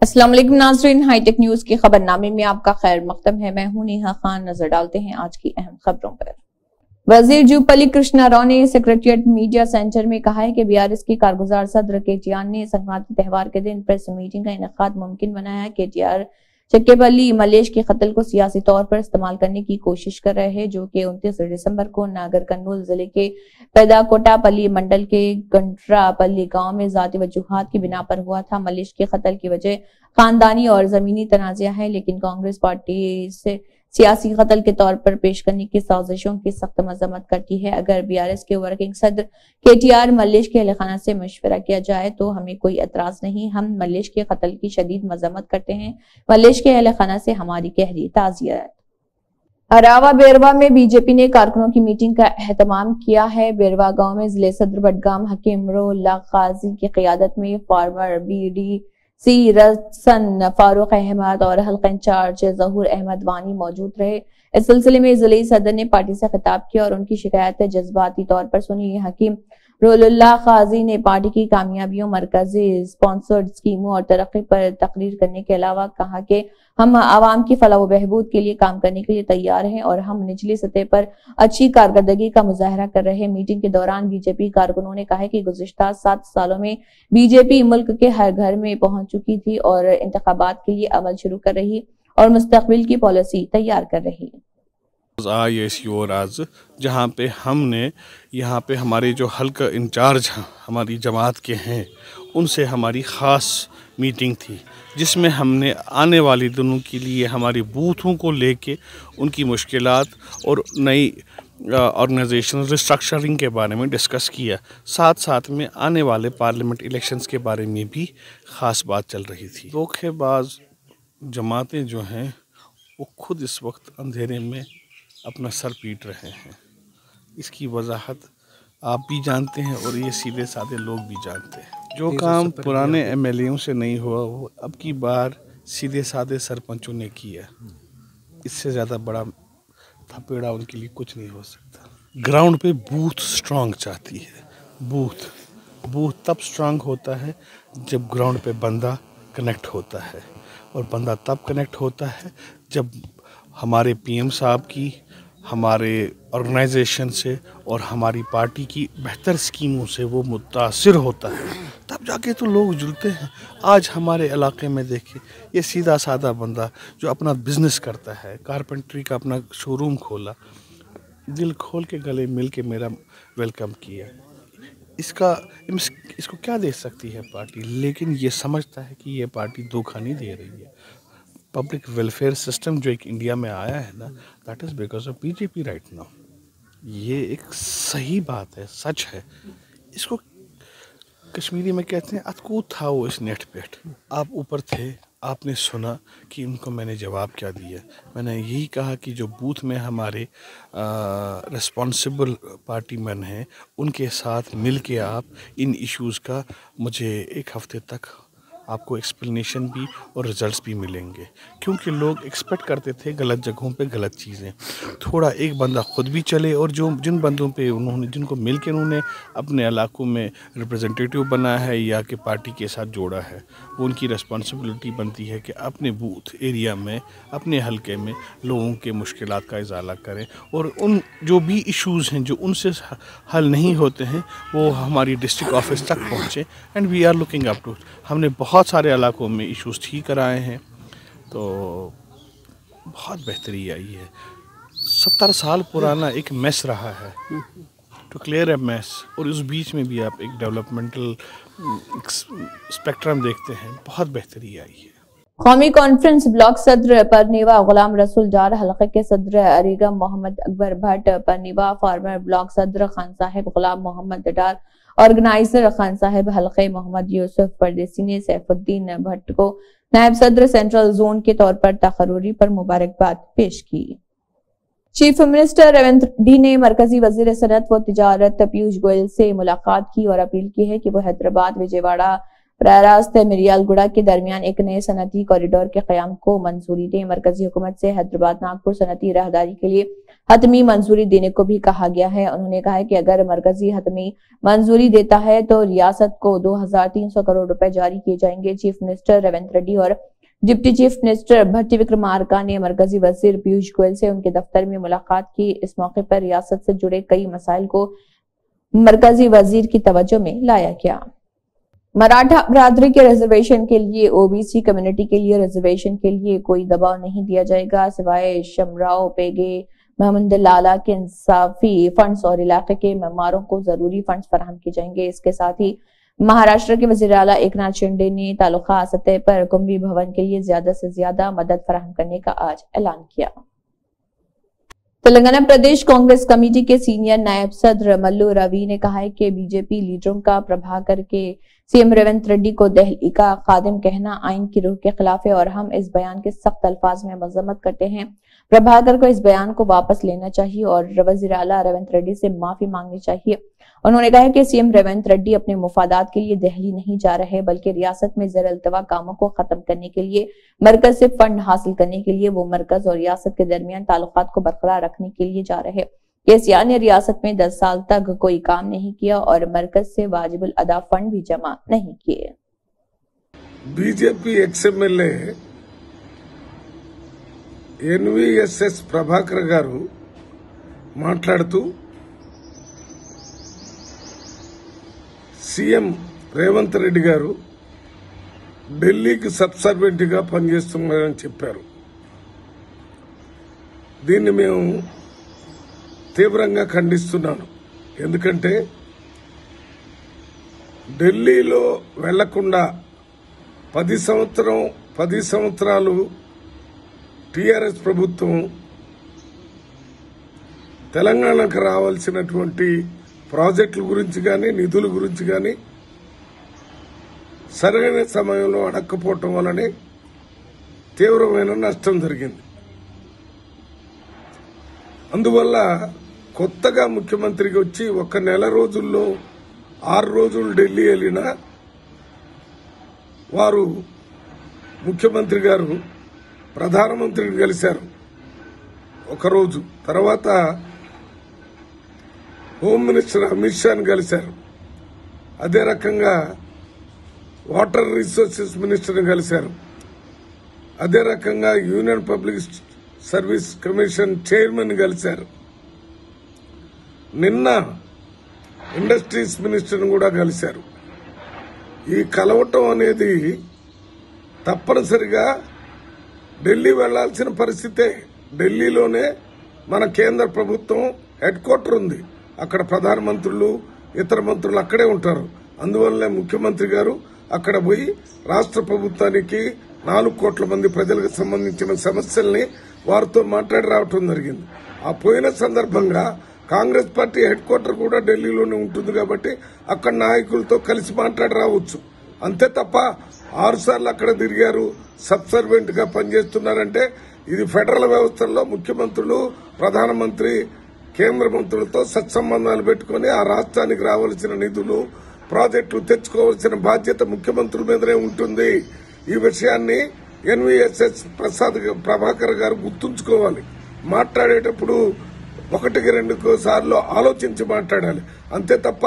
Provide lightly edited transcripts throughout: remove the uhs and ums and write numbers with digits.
अस्सलाम वालेकुम नाज़रीन, हाईटेक न्यूज के खबरनामे में आपका खैर मकदम है। मैं हूं नेहा खान। नजर डालते हैं आज की अहम खबरों पर। वजीर जूपल्ली कृष्णा राव ने सेक्रेटरिएट मीडिया सेंटर में कहा है कि बीआरएस के कारगुजार सदर केटीआर ने संक्रांति त्यौहार के दिन प्रेस मीटिंग का इनेकाद मुमकिन बनाया है। केटीआर चक्केपल्ली मलेश के कत्ल को सियासी तौर पर इस्तेमाल करने की कोशिश कर रहे हैं, जो कि 29 दिसंबर को नागर कर्नूल जिले के पेदाकोटापल्ली मंडल के गंट्रापल्ली गांव में जाती वजूहात की बिना पर हुआ था। मलेश के कत्ल की वजह खानदानी और जमीनी तनाज़ा है, लेकिन कांग्रेस पार्टी से सियासी कत्ल के तौर पर पेश करने की साजिशों की सख्त मजम्मत करती है। अगर बीआरएस के वर्किंग सदर केटीआर मलेश के अहलखाना से मशवरा किया जाए तो हमें कोई एतराज नहीं। हम मलेश के कत्ल की शदीद मजम्मत करते हैं। मलेश के अहलखाना से हमारी गहरी ताज़ियत। अरावा बेरवा में बीजेपी ने कारकुनों की मीटिंग का एहतमाम किया है। बेरवा गांव में जिले सदर बडगाम हकीम रोल्ला काजी की क़ियादत में फार्मर BDC रसन फारूक अहमद और हल्का इंचार्ज जहूर अहमद वानी मौजूद रहे। इस सिलसिले में जिले सदर ने पार्टी से खिताब किया और उनकी शिकायतें जज्बाती तौर पर सुनी। हकीम रोल्ला काजी ने पार्टी की कामयाबियों, मरकजी स्पॉन्सर्ड स्कीमों और तरक्की पर तकरीर करने के अलावा कहा कि हम आवाम की फलाह व बहबूद के लिए काम करने के लिए तैयार हैं और हम निचली सतह पर अच्छी कारकर्दगी का मुजाहरा कर रहे हैं। मीटिंग के दौरान बीजेपी कारकुनों ने कहा कि गुज़िश्ता 7 सालों में बीजेपी मुल्क के हर घर में पहुंच चुकी थी और इंतखाबात के लिए अमल शुरू कर रही और मुस्तकबिल की पॉलिसी तैयार कर रही। आए इसी ओर आज जहाँ पे हमने यहाँ पे हमारे जो हल्का इंचार्ज हमारी जमात के हैं उनसे हमारी ख़ास मीटिंग थी, जिसमें हमने आने वाले दिनों के लिए हमारे बूथों को लेके उनकी मुश्किलात और नई ऑर्गेनाइजेशन रिस्ट्रक्चरिंग के बारे में डिस्कस किया। साथ साथ में आने वाले पार्लियामेंट इलेक्शंस के बारे में भी ख़ास बात चल रही थी। धोखेबाज जमातें जो हैं वो खुद इस वक्त अंधेरे में अपना सर पीट रहे हैं। इसकी वजाहत आप भी जानते हैं और ये सीधे साधे लोग भी जानते हैं। जो काम पुराने MLAओं से नहीं हुआ वो अब की बार सीधे साधे सरपंचों ने किया। इससे ज़्यादा बड़ा थपेड़ा उनके लिए कुछ नहीं हो सकता। ग्राउंड पे बूथ स्ट्रांग चाहती है। बूथ तब स्ट्रांग होता है जब ग्राउंड पे बंदा कनेक्ट होता है, और बंदा तब कनेक्ट होता है जब हमारे PM साहब की, हमारे ऑर्गेनाइजेशन से और हमारी पार्टी की बेहतर स्कीमों से वो मुतासिर होता है, तब जाके तो लोग जुड़ते हैं। आज हमारे इलाके में देखिए, ये सीधा साधा बंदा जो अपना बिजनेस करता है, कारपेंट्री का अपना शोरूम खोला, दिल खोल के गले मिल के मेरा वेलकम किया। इसको क्या दे सकती है पार्टी, लेकिन ये समझता है कि ये पार्टी धोखा नहीं दे रही है। पब्लिक वेलफेयर सिस्टम जो एक इंडिया में आया है ना, that is because of BJP right now. ये एक सही बात है, सच है। इसको कश्मीरी में कहते हैं अतकूत था वो इस नेट पेट। आप ऊपर थे, आपने सुना कि उनको मैंने जवाब क्या दिया। मैंने यही कहा कि जो बूथ में हमारे रिस्पॉन्सिबल पार्टी मैन हैं उनके साथ मिल के आप इन इश्यूज़ का मुझे 1 हफ्ते तक आपको एक्सप्लेनेशन भी और रिजल्ट्स भी मिलेंगे, क्योंकि लोग एक्सपेक्ट करते थे गलत जगहों पे गलत चीज़ें। थोड़ा एक बंदा खुद भी चले और जिन बंदों पे जिनको मिल के उन्होंने अपने इलाकों में रिप्रेजेंटेटिव बनाया है या कि पार्टी के साथ जोड़ा है, वो उनकी रिस्पॉन्सिबिलिटी बनती है कि अपने बूथ एरिया में, अपने हलके में लोगों के मुश्किलात का इजाला करें और उन जो भी इश्यूज़ हैं जो उनसे हल नहीं होते हैं वो हमारी डिस्ट्रिक्ट ऑफिस तक पहुँचे। And we are looking up to. हमने बहुत सारे इलाकों में इश्यूज़ ठीक कराए हैं, तो बहुत बेहतरी आई है। 70 साल पुराना एक मेस रहा है, टू क्लियर ए मेस, और उस बीच में भी आप एक डेवलपमेंटल स्पेक्ट्रम देखते हैं, बहुत बेहतरी आई है। कौमी कॉन्फ्रेंस ब्लॉक सदर परनीवा गुलाम रसूल डार, हल्के के सदर अरीगम मोहम्मद अकबर भट्ट परनीवा, फार्मर ब्लॉक सदर खान साहिब गुलाम मोहम्मद डार, ऑर्गेनाइजर खान साहिब हल्के मोहम्मद यूसुफ परदेसी ने सैफुद्दीन भट्ट को नायब सदर सेंट्रल जोन के तौर पर तकर्री पर मुबारकबाद पेश की। चीफ मिनिस्टर रेवंत रेड्डी ने मरकजी वजीर सनत व तिजारत पीयूष गोयल से मुलाकात की और अपील की है कि वो हैदराबाद, विजयवाड़ा, प्रयागराज से मिरियालगुड़ा के दरमियान एक नए सनती कॉरिडोर के कयाम को मंजूरी दें। मरकजी हुकूमत से हैदराबाद नागपुर सनती राहदारी के लिए हतमी मंजूरी देने को भी कहा गया है। उन्होंने कहा है कि अगर मरकजी हतमी मंजूरी देता है तो रियासत को 2300 करोड़ रुपए जारी किए जाएंगे। चीफ मिनिस्टर रेवंत रेड्डी और डिप्टी चीफ मिनिस्टर भट्टी विक्रमार्का ने मरकजी वजीर पीयूष गोयल से उनके दफ्तर में मुलाकात की। इस मौके पर रियासत से जुड़े कई मसाइल को मरकजी वजीर की तवज्जो में लाया गया। मराठा बरादरी के रिजर्वेशन के लिए ओबीसी कम्युनिटी के लिए रिजर्वेशन के लिए कोई दबाव नहीं दिया जाएगा, सिवाय शमराव पेगे महमूद लाला के इंसाफी फंड्स और इलाके के मेम्बरों को जरूरी फंड्स फराहम किए जाएंगे। इसके साथ ही महाराष्ट्र के वजीर आला एकनाथ शिंदे ने तालुका सतह पर कुंभी भवन के लिए ज्यादा से ज्यादा मदद फराहम करने का आज ऐलान किया। तेलंगाना प्रदेश कांग्रेस कमेटी के सीनियर नायब सदर मल्लू रवि ने कहा है कि बीजेपी लीडरों का प्रभाकर के सीएम रेवंत रेड्डी को दहली का खादिम कहना आइन की रूह के खिलाफ है और हम इस बयान के सख्त अल्फाज में मजम्मत करते हैं। प्रभाकर को इस बयान को वापस लेना चाहिए और वजीर आला रेवंत रेड्डी से माफी मांगनी चाहिए। उन्होंने कहा कि सीएम रेवंत रेड्डी अपने मुफादात के लिए दिल्ली नहीं जा रहे बल्कि रियासत में ज़र अल्तवा कामों को खत्म करने के लिए मरकज से फंड हासिल करने के लिए वो मरकज और रियासत के दरमियान ताल्लुकात को बरकरार रखने के लिए जा रहे। केसीआर ने रियासत में 10 साल तक कोई काम नहीं किया और मरकज से वाजिबुल अदा फंड भी जमा नहीं किए। बीजेपी एक्सएमएलए एनवीएसएस ప్రభాకర్ గారు మాట్లాడుతూ సీఎం రేవంత్ రెడ్డి గారు ఢిల్లీకి సబ్సర్వెంట్ గా పనిచేస్తున్నారని చెప్పారు। దీన్ని మేము తీవ్రంగా ఖండిస్తున్నాను। ఎందుకంటే ఢిల్లీలో వెళ్లకుండా 10 సంవత్సరాలు టీఆర్ఎస్ ప్రభుత్వం తెలంగాణకు రావాల్సినటువంటి ప్రాజెక్టుల గురించి గాని నిధుల గురించి గాని సరైన సమయంలో అడక్కపోవటం వల్లనే తీవ్రమైన నష్టం జరిగింది। అందువల్ల కొత్తగా ముఖ్యమంత్రికి వచ్చి ఒక నెల రోజుల్లో 6 రోజులు ఢిల్లీ వెళ్ళినా వారు ముఖ్యమంత్రి గారు ప్రధానమంత్రిని కలిశారు ఒక రోజు, తర్వాత హోమ్ మినిస్టర్ అమిత్ షాని కలిశారు, అదే రకంగా వాటర్ రిసోర్సెస్ మినిస్టర్ని కలిశారు, అదే రకంగా union public service commission chairman కలిశారు, నిన్న ఇండస్ట్రీస్ మినిస్టర్ని కూడా కలిశారు। ఈ కలవటం అనేది తప్పనిసరిగా ఢిల్లీ వెళ్లాల్సిన పరిస్థితే। ఢిల్లీలోనే మన కేంద్ర ప్రభుత్వం హెడ్ క్వార్టర్ ఉంది, అక్కడ ప్రధానమంత్రులు ఇతర మంత్రులు అక్కడే ఉంటారు। అందువల్లనే ముఖ్యమంత్రి గారు అక్కడ పోయి రాష్ట్ర ప్రభుత్వానికి 4 కోట్ల మంది ప్రజలకు సంబంధించిన సమస్యల్ని వారితో మాట్లాడి రావటం జరిగింది। ఆ పోయిన సందర్భంగా కాంగ్రెస్ పార్టీ హెడ్ క్వార్టర్ కూడా ఢిల్లీలోనే ఉంటుంది కాబట్టి అక్కడ నాయకులతో కలిసి మాట్లాడి రావచ్చు, అంతే తప్ప 6 సార్లు అక్కడ తిరిగారు, సబ్సర్వెంట్ గా పనిచేస్తున్నారంటే ఇది ఫెడరల్ వ్యవస్థల్లో ముఖ్యమంత్రులు ప్రధానమంత్రి కేంద్ర మంత్రులతో సత్సంబంధాలు పెట్టుకుని ఆ రాష్ట్రానికి రావాల్సిన నిధులు ప్రాజెక్టులు తెచ్చుకోవాల్సిన బాధ్యత ముఖ్యమంత్రుల మీదనే ఉంటుంది। ఈ విషయాన్ని ఎన్వీఎస్ఎస్ ప్రభాకర్ గారు గుర్తుంచుకోవాలి। మాట్లాడేటప్పుడు 1-2 సార్లు ఆలోచించి మాట్లాడాలి, అంతే తప్ప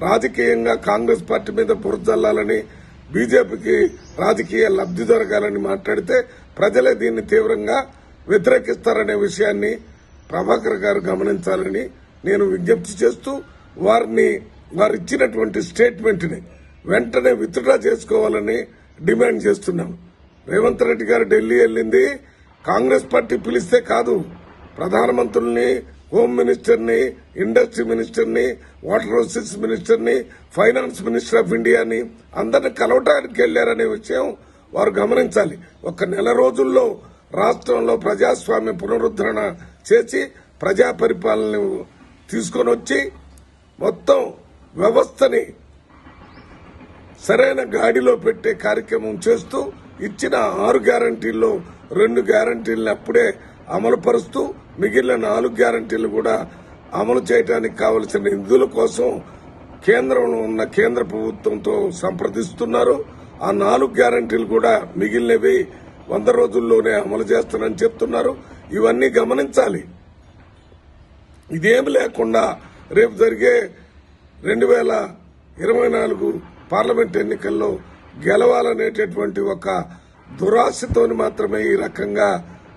రాజకీయంగా కాంగ్రెస్ పార్టీ మీద బురదల్లాలని బీజేపీకి రాజకీయ లబ్ధి దొరకాలని మాట్లాడితే ప్రజలే దీన్ని తీవ్రంగా వ్యతిరేకిస్తారనే విషయాన్ని ప్రభాకర్ గారు గమనించాలని నేను విజ్ఞప్తి చేస్తూ వారు ఇచ్చినటువంటి స్టేట్మెంట్ ని వెంటనే విత్డ్రా చేసుకోవాలని డిమాండ్ చేస్తున్నాను। రేవంత్ రెడ్డి గారు ఢిల్లీ వెళ్లింది కాంగ్రెస్ పార్టీ పిలిస్తే కాదు, ప్రధానమంత్రుల్ని, హోమ్ మినిస్టర్ని, ఇండస్ట్రీ మినిస్టర్ని, వాటర్ రిసోర్సెస్ మినిస్టర్ని, ఫైనాన్స్ మినిస్టర్ ఆఫ్ ఇండియాని అందరిని కలవటానికి వెళ్లారనే విషయం వారు గమనించాలి। ఒక నెల రోజుల్లో రాష్ట్రంలో ప్రజాస్వామ్య పునరుద్ధరణ చేసి ప్రజా పరిపాలన తీసుకొని వచ్చి మొత్తం వ్యవస్థని సరైన గాడిలో పెట్టే కార్యక్రమం చేస్తూ ఇచ్చిన 6 గ్యారంటీల్లో 2 గ్యారంటీలను అప్పుడే అమలు పరుస్తూ మిగిలిన 4 గ్యారంటీలు కూడా అమలు చేయడానికి కావలసిన నిధుల కోసం కేంద్రంలో ఉన్న కేంద్ర ప్రభుత్వంతో సంప్రదిస్తున్నారు. ఆ 4 గ్యారంటీలు కూడా మిగిలినవి 100 రోజుల్లోనే అమలు చేస్తానని చెప్తున్నారు. ఇవన్నీ గమనించాలి. ఇదేమి లేకుండా రేపు జరిగే 2024 పార్లమెంట్ ఎన్నికల్లో గెలవాలనేటటువంటి ఒక దురాశతోని మాత్రమే ఈ రకంగా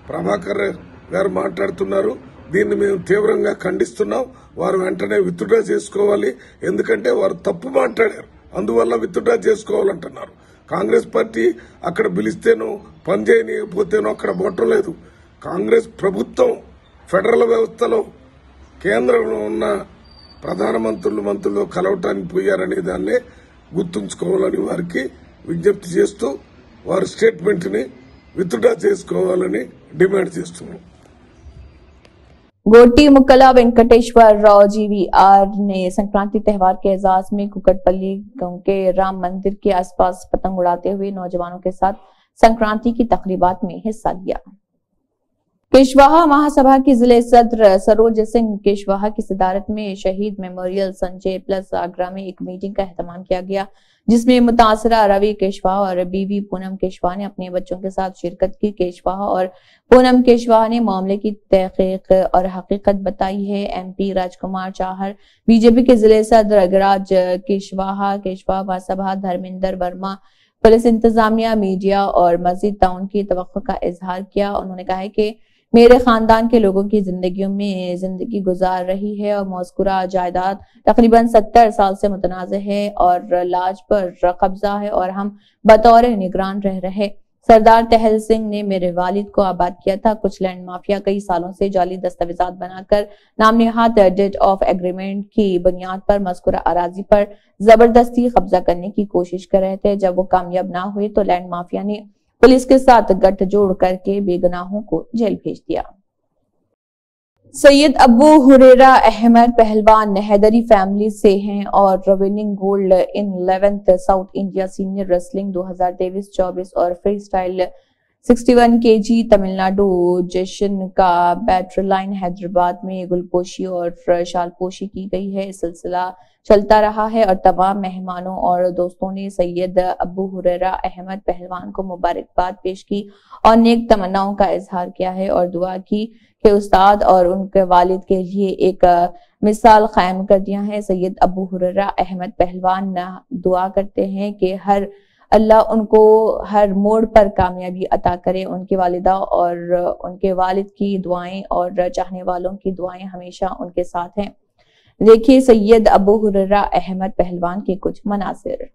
ప్రభాకర్ గారు మాట్లాడుతున్నారు. దీన్ని మేము తీవ్రంగా ఖండిస్తున్నాం. వారు వెంటనే విత్డ్రా చేసుకోవాలి. ఎందుకంటే వారు తప్పు మాట్లాడారు, అందువల్ల విత్డ్రా చేసుకోవాలంటున్నారు. కాంగ్రెస్ పార్టీ అక్కడ పిలిస్తేనో పని చేయకపోతేనో అక్కడ పోవటం లేదు. కాంగ్రెస్ ప్రభుత్వం ఫెడరల్ వ్యవస్థలో కేంద్రంలో ఉన్న ప్రధానమంత్రులు కలవటానికి పోయారనే దాన్నే గుర్తుంచుకోవాలని వారికి విజ్ఞప్తి చేస్తూ వారి స్టేట్మెంట్ ని విత్డ్రా చేసుకోవాలని డిమాండ్ చేస్తున్నాం. गोटी मुकला वेंकटेश्वर राव GVR ने संक्रांति त्योहार के एजाज में कुकटपल्ली गांव के राम मंदिर के आसपास पतंग उड़ाते हुए नौजवानों के साथ संक्रांति की तकरीबात में हिस्सा लिया। केशवाहा महासभा की जिले सदर सरोज सिंह केशवाहा की सदारत में शहीद मेमोरियल संजय प्लस आगरा में एक मीटिंग का एहतमाम किया गया, जिसमें मुतासरा रवि केशवाहा और बीवी पूनम केशवाहा ने अपने बच्चों के साथ शिरकत की। केशवाहा और पूनम केशवाहा ने मामले की तहकीक और हकीकत बताई है। MP राजकुमार चाहर, बीजेपी के जिले सदर अगराज केशवाहा महासभा धर्मेंद्र वर्मा, पुलिस इंतजामिया, मीडिया और मस्जिद टाउन की तवक्को का इजहार किया। उन्होंने कहा है कि मेरे खानदान के लोगों की जिंदगियों में जिंदगी गुजार रही है और मौजूदा जायदाद तकरीबन 70 साल से मुतनाज़ है और लाज पर कब्जा है और हम बतौर निगरान रह रहे। सरदार तहल सिंह ने मेरे वालिद को आबाद किया था। कुछ लैंड माफिया कई सालों से जाली दस्तावेजात बनाकर नामनिहाद डेट ऑफ एग्रीमेंट की बुनियाद पर मज़कूरा अराजी पर जबरदस्ती कब्जा करने की कोशिश कर रहे थे। जब वो कामयाब ना हुए तो लैंड माफिया ने पुलिस के साथ गठजोड़ करके बेगुनाहों को जेल भेज दिया। सैयद अबू हुरैरा अहमद पहलवान हैदरी फैमिली से हैं और winning gold in 11th south India senior wrestling 2023-24 और फ्री स्टाइल 61 kg तमिलनाडु जश्न का बैटरलाइन हैदराबाद में गुलपोशी और शालपोशी की गई है। सिलसिला चलता रहा है और तमाम मेहमानों और दोस्तों ने सैयद अबू हुरैरा अहमद पहलवान को मुबारकबाद पेश की और नेक तमन्नाओं का इजहार किया है और दुआ की कि उस्ताद और उनके वालिद के लिए एक मिसाल कायम कर दिया है। सैयद अबू हुरैरा अहमद पहलवान दुआ करते हैं कि अल्लाह उनको हर मोड़ पर कामयाबी अता करे। उनकी वालिदा और उनके वालिद की दुआएं और चाहने वालों की दुआएं हमेशा उनके साथ हैं। देखिए सैयद अबू हुरैरा अहमद पहलवान के कुछ मनासिर।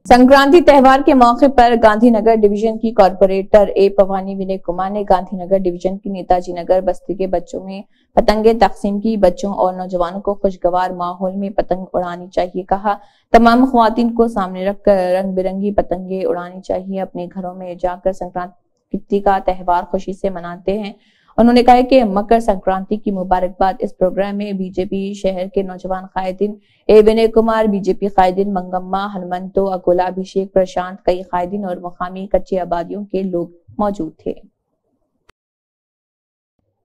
संक्रांति त्योहार के मौके पर गांधीनगर डिवीजन की कॉर्पोरेटर ए पवानी विनय कुमार ने गांधीनगर डिवीजन की नेताजी नगर बस्ती के बच्चों में पतंगे तकसीम की। बच्चों और नौजवानों को खुशगवार माहौल में पतंग उड़ानी चाहिए। कहा तमाम ख्वातीन को सामने रखकर रंग बिरंगी पतंगे उड़ानी चाहिए। अपने घरों में जाकर संक्रांति का त्योहार खुशी से मनाते हैं। उन्होंने कहा कि मकर संक्रांति की मुबारकबाद। इस प्रोग्राम में बीजेपी शहर के नौजवान कायदीन ए विनय कुमार, बीजेपी कायदीन मंगम्मा, हनुमंतो, अकोला, अभिषेक, प्रशांत, कई कायदीन और मुकामी कच्ची आबादियों के लोग मौजूद थे।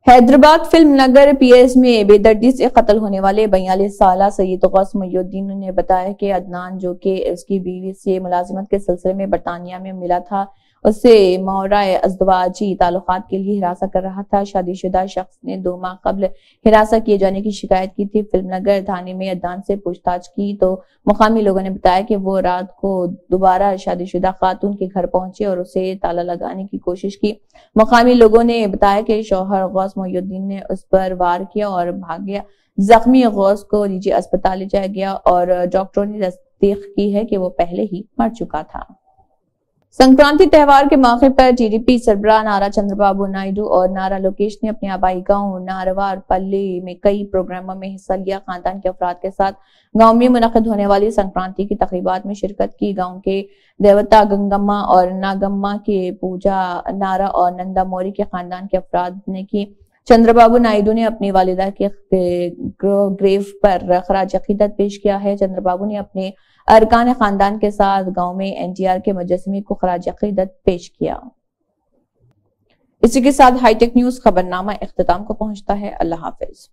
हैदराबाद फिल्म नगर PS में बेदर्दी से कत्ल होने वाले 42 साल सैयद गौस मुहिउद्दीन ने बताया कि अदनान, जो कि उसकी बीवी से मुलाजिमत के सिलसिले में बरतानिया में मिला था, उससे मावराए अज़दवाजी ताल्लुकात के लिए हिरासत कर रहा था। शादीशुदा शख्स ने 2 माह कबल हिरासत किए जाने की शिकायत की थी। फिल्मनगर थाने में अदनान से पूछताछ की तो मुकामी लोगों ने बताया कि वो रात को दोबारा शादीशुदा खातून के घर पहुंचे और उसे ताला लगाने की कोशिश की। मुकामी लोगों ने बताया कि शौहर गौस मुहिउद्दीन ने उस पर वार किया और भाग गया। जख्मी गौस को निजी अस्पताल ले जाया गया और डॉक्टरों ने तस्दीक की है कि वो पहले ही मर चुका था। संक्रांति त्योहार के मौके पर TDP सरबराह नारा चंद्रबाबू नायडू और नारा लोकेश ने अपने आबाई गांव नारवा और पल्ली में कई प्रोग्रामों में हिस्सा लिया। खानदान के अफराद के साथ गांव में मुनक़िद होने वाली संक्रांति की तकरीबात में शिरकत की। गांव के देवता गंगम्मा और नागम्मा की पूजा नारा और नंदा मोरी के खानदान के अफराद ने की। चंद्रबाबू नायडू ने अपनी वालिदा के ग्रेव पर खराज अकीदत पेश किया है। चंद्रबाबू ने अपने अरकान खानदान के साथ गांव में NTR के मुजस्समे को खराज अकीदत पेश किया। इसी के साथ हाईटेक न्यूज खबरनामा इख्तिताम को पहुंचता है। अल्लाह हाफिज।